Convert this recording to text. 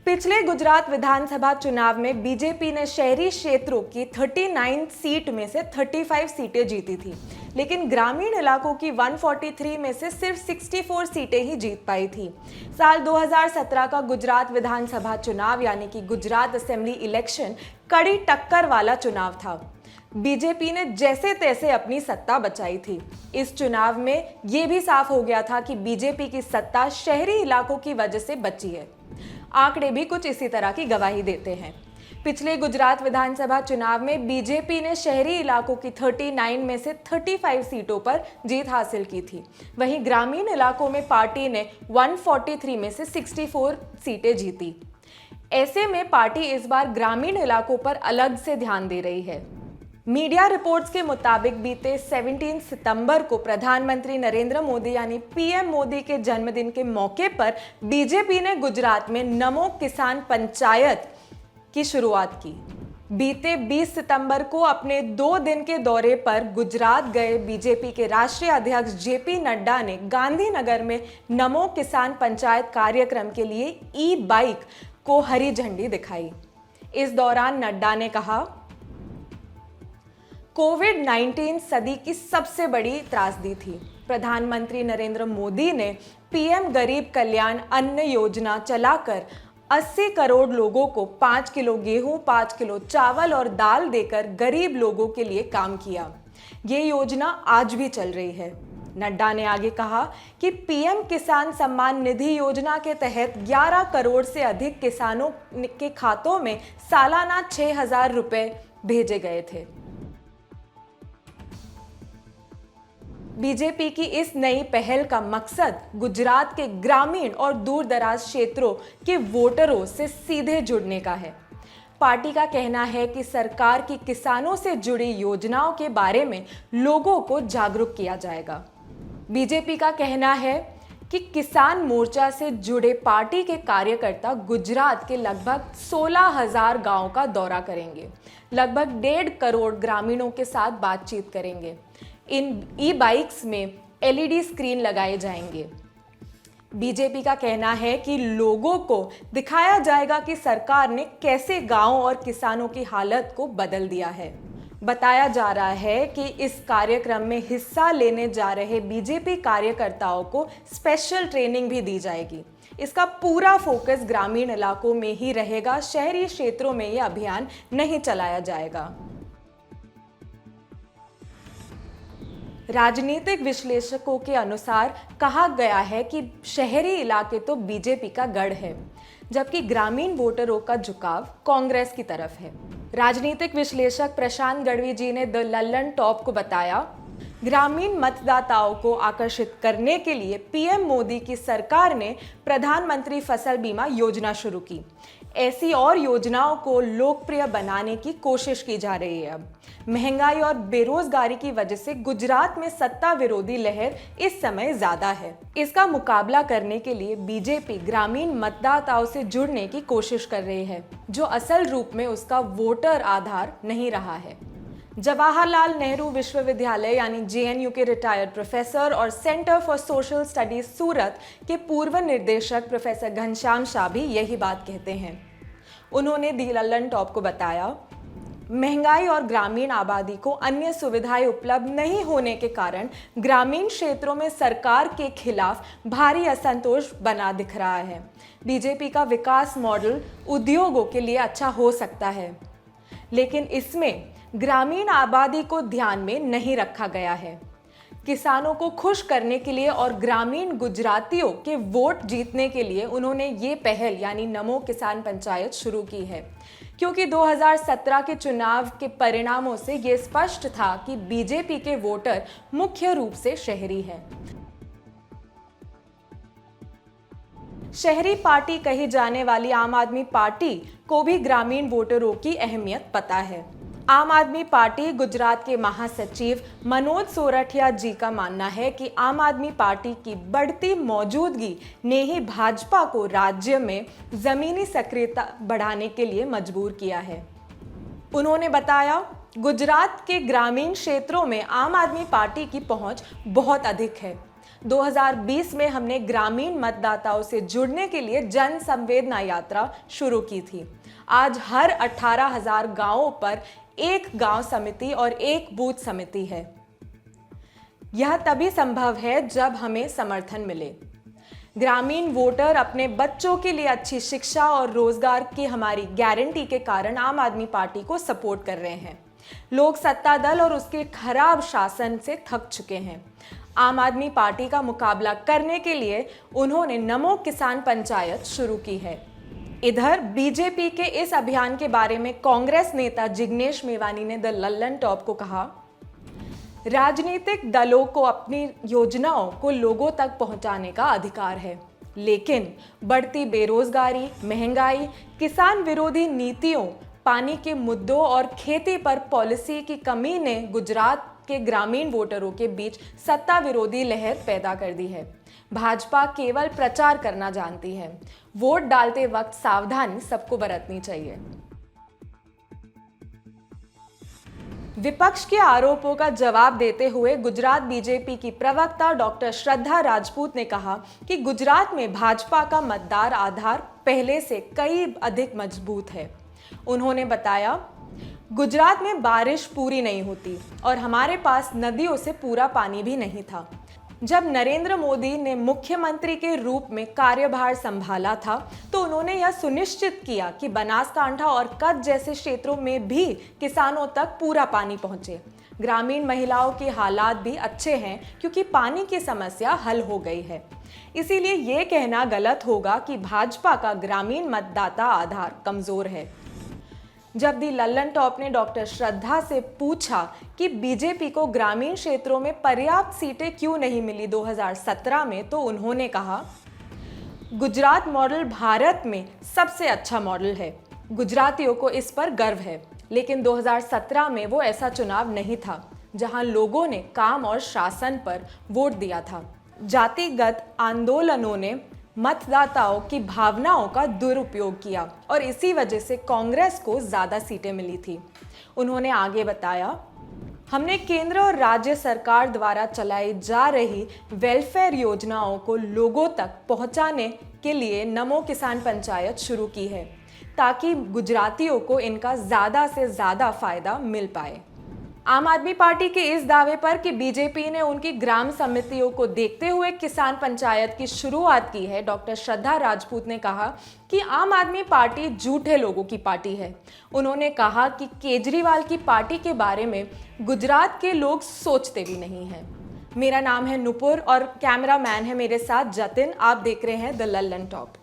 पिछले गुजरात विधानसभा चुनाव में बीजेपी ने शहरी क्षेत्रों की 39 सीट में से 35 सीटें जीती थी, लेकिन ग्रामीण इलाकों की 143 में से सिर्फ 64 सीटें ही जीत पाई थी। साल 2017 का गुजरात विधानसभा चुनाव यानी कि गुजरात असेंबली इलेक्शन कड़ी टक्कर वाला चुनाव था। बीजेपी ने जैसे तैसे अपनी सत्ता बचाई थी। इस चुनाव में ये भी साफ हो गया था कि बीजेपी की सत्ता शहरी इलाकों की वजह से बची है। आंकड़े भी कुछ इसी तरह की गवाही देते हैं। पिछले गुजरात विधानसभा चुनाव में बीजेपी ने शहरी इलाकों की 39 में से 35 सीटों पर जीत हासिल की थी। वहीं ग्रामीण इलाकों में पार्टी ने 143 में से 64 सीटें जीती। ऐसे में पार्टी इस बार ग्रामीण इलाकों पर अलग से ध्यान दे रही है। मीडिया रिपोर्ट्स के मुताबिक बीते 17 सितंबर को प्रधानमंत्री नरेंद्र मोदी यानी पीएम मोदी के जन्मदिन के मौके पर बीजेपी ने गुजरात में नमो किसान पंचायत की शुरुआत की। बीते 20 सितंबर को अपने 2 दिन के दौरे पर गुजरात गए बीजेपी के राष्ट्रीय अध्यक्ष जेपी नड्डा ने गांधीनगर में नमो किसान पंचायत कार्यक्रम के लिए ई बाइक को हरी झंडी दिखाई। इस दौरान नड्डा ने कहा, कोविड-19 सदी की सबसे बड़ी त्रासदी थी। प्रधानमंत्री नरेंद्र मोदी ने पीएम गरीब कल्याण अन्न योजना चलाकर 80 करोड़ लोगों को 5 किलो गेहूं, 5 किलो चावल और दाल देकर गरीब लोगों के लिए काम किया। ये योजना आज भी चल रही है। नड्डा ने आगे कहा कि पीएम किसान सम्मान निधि योजना के तहत 11 करोड़ से अधिक किसानों के खातों में सालाना 6,000 रुपए भेजे गए थे। बीजेपी की इस नई पहल का मकसद गुजरात के ग्रामीण और दूर दराज क्षेत्रों के वोटरों से सीधे जुड़ने का है। पार्टी का कहना है कि सरकार की किसानों से जुड़ी योजनाओं के बारे में लोगों को जागरूक किया जाएगा। बीजेपी का कहना है कि किसान मोर्चा से जुड़े पार्टी के कार्यकर्ता गुजरात के लगभग 16,000 गांवों का दौरा करेंगे, लगभग 1.5 करोड़ ग्रामीणों के साथ बातचीत करेंगे। इन ई बाइक्स में एलईडी स्क्रीन लगाए जाएंगे। बीजेपी का कहना है कि लोगों को दिखाया जाएगा कि सरकार ने कैसे गांवों और किसानों की हालत को बदल दिया है। बताया जा रहा है कि इस कार्यक्रम में हिस्सा लेने जा रहे बीजेपी कार्यकर्ताओं को स्पेशल ट्रेनिंग भी दी जाएगी। इसका पूरा फोकस ग्रामीण इलाकों में ही रहेगा, शहरी क्षेत्रों में यह अभियान नहीं चलाया जाएगा। राजनीतिक विश्लेषकों के अनुसार कहा गया है कि शहरी इलाके तो बीजेपी का गढ़ है, जबकि ग्रामीण वोटरों का झुकाव कांग्रेस की तरफ है। राजनीतिक विश्लेषक प्रशांत गढ़वी जी ने द लल्लन टॉप को बताया, ग्रामीण मतदाताओं को आकर्षित करने के लिए पीएम मोदी की सरकार ने प्रधानमंत्री फसल बीमा योजना शुरू की। ऐसी और योजनाओं को लोकप्रिय बनाने की कोशिश की जा रही है। अब महंगाई और बेरोजगारी की वजह से गुजरात में सत्ता विरोधी लहर इस समय ज्यादा है। इसका मुकाबला करने के लिए बीजेपी ग्रामीण मतदाताओं से जुड़ने की कोशिश कर रही है, जो असल रूप में उसका वोटर आधार नहीं रहा है। जवाहरलाल नेहरू विश्वविद्यालय यानी जेएनयू के रिटायर्ड प्रोफेसर और सेंटर फॉर सोशल स्टडीज सूरत के पूर्व निर्देशक प्रोफेसर घनश्याम शाह भी यही बात कहते हैं। उन्होंने दी लल्लन टॉप को बताया, महंगाई और ग्रामीण आबादी को अन्य सुविधाएं उपलब्ध नहीं होने के कारण ग्रामीण क्षेत्रों में सरकार के खिलाफ भारी असंतोष बना दिख रहा है। बीजेपी का विकास मॉडल उद्योगों के लिए अच्छा हो सकता है, लेकिन इसमें ग्रामीण आबादी को ध्यान में नहीं रखा गया है। किसानों को खुश करने के लिए और ग्रामीण गुजरातियों के वोट जीतने के लिए उन्होंने ये पहल यानी नमो किसान पंचायत शुरू की है, क्योंकि 2017 के चुनाव के परिणामों से ये स्पष्ट था कि बीजेपी के वोटर मुख्य रूप से शहरी हैं। शहरी पार्टी कही जाने वाली आम आदमी पार्टी को भी ग्रामीण वोटरों की अहमियत पता है। आम आदमी पार्टी गुजरात के महासचिव मनोज सोरठिया जी का मानना है कि आम आदमी पार्टी की बढ़ती मौजूदगी ने ही भाजपा को राज्य में जमीनी सक्रियता बढ़ाने के लिए मजबूर किया है। उन्होंने बताया, गुजरात के ग्रामीण क्षेत्रों में आम आदमी पार्टी की पहुंच बहुत अधिक है। 2020 में हमने ग्रामीण मतदाताओं से जुड़ने के लिए जन संवेदना यात्रा शुरू की थी। आज हर 18,000 गांवों पर एक गांव समिति और एक बूथ समिति है। यह तभी संभव है जब हमें समर्थन मिले। ग्रामीण वोटर अपने बच्चों के लिए अच्छी शिक्षा और रोजगार की हमारी गारंटी के कारण आम आदमी पार्टी को सपोर्ट कर रहे हैं। लोग सत्ता दल और उसके खराब शासन से थक चुके हैं। आम आदमी पार्टी का मुकाबला करने के लिए उन्होंने नमो किसान पंचायत शुरू की है। इधर बीजेपी के इस अभियान के बारे में कांग्रेस नेता जिग्नेश मेवानी ने द लल्लन टॉप को कहा, राजनीतिक दलों को अपनी योजनाओं को लोगों तक पहुंचाने का अधिकार है, लेकिन बढ़ती बेरोजगारी, महंगाई, किसान विरोधी नीतियों, पानी के मुद्दों और खेती पर पॉलिसी की कमी ने गुजरात के ग्रामीण वोटरों के बीच सत्ता विरोधी लहर पैदा कर दी है। भाजपा केवल प्रचार करना जानती है। वोट डालते वक्त सावधानी सबको बरतनी चाहिए। विपक्ष के आरोपों का जवाब देते हुए गुजरात बीजेपी की प्रवक्ता डॉक्टर श्रद्धा राजपूत ने कहा कि गुजरात में भाजपा का मतदार आधार पहले से कई अधिक मजबूत है। उन्होंने बताया, गुजरात में बारिश पूरी नहीं होती और हमारे पास नदियों से पूरा पानी भी नहीं था। जब नरेंद्र मोदी ने मुख्यमंत्री के रूप में कार्यभार संभाला था तो उन्होंने यह सुनिश्चित किया कि बनासकांठा और कच्छ जैसे क्षेत्रों में भी किसानों तक पूरा पानी पहुंचे। ग्रामीण महिलाओं के हालात भी अच्छे हैं क्योंकि पानी की समस्या हल हो गई है। इसीलिए ये कहना गलत होगा कि भाजपा का ग्रामीण मतदाता आधार कमजोर है। जब दी लल्लन टॉप ने डॉक्टर श्रद्धा से पूछा कि बीजेपी को ग्रामीण क्षेत्रों में पर्याप्त सीटें क्यों नहीं मिली 2017 में, तो उन्होंने कहा, गुजरात मॉडल भारत में सबसे अच्छा मॉडल है। गुजरातियों को इस पर गर्व है, लेकिन 2017 में वो ऐसा चुनाव नहीं था जहां लोगों ने काम और शासन पर वोट दिया था। जातिगत आंदोलनों ने मतदाताओं की भावनाओं का दुरुपयोग किया और इसी वजह से कांग्रेस को ज्यादा सीटें मिली थी। उन्होंने आगे बताया, हमने केंद्र और राज्य सरकार द्वारा चलाई जा रही वेलफेयर योजनाओं को लोगों तक पहुंचाने के लिए नमो किसान पंचायत शुरू की है ताकि गुजरातियों को इनका ज्यादा से ज्यादा फायदा मिल पाए। आम आदमी पार्टी के इस दावे पर कि बीजेपी ने उनकी ग्राम समितियों को देखते हुए किसान पंचायत की शुरुआत की है, डॉक्टर श्रद्धा राजपूत ने कहा कि आम आदमी पार्टी झूठे लोगों की पार्टी है। उन्होंने कहा कि केजरीवाल की पार्टी के बारे में गुजरात के लोग सोचते भी नहीं हैं। मेरा नाम है नुपुर और कैमरामैन है मेरे साथ जतिन। आप देख रहे हैं द लल्लन टॉप।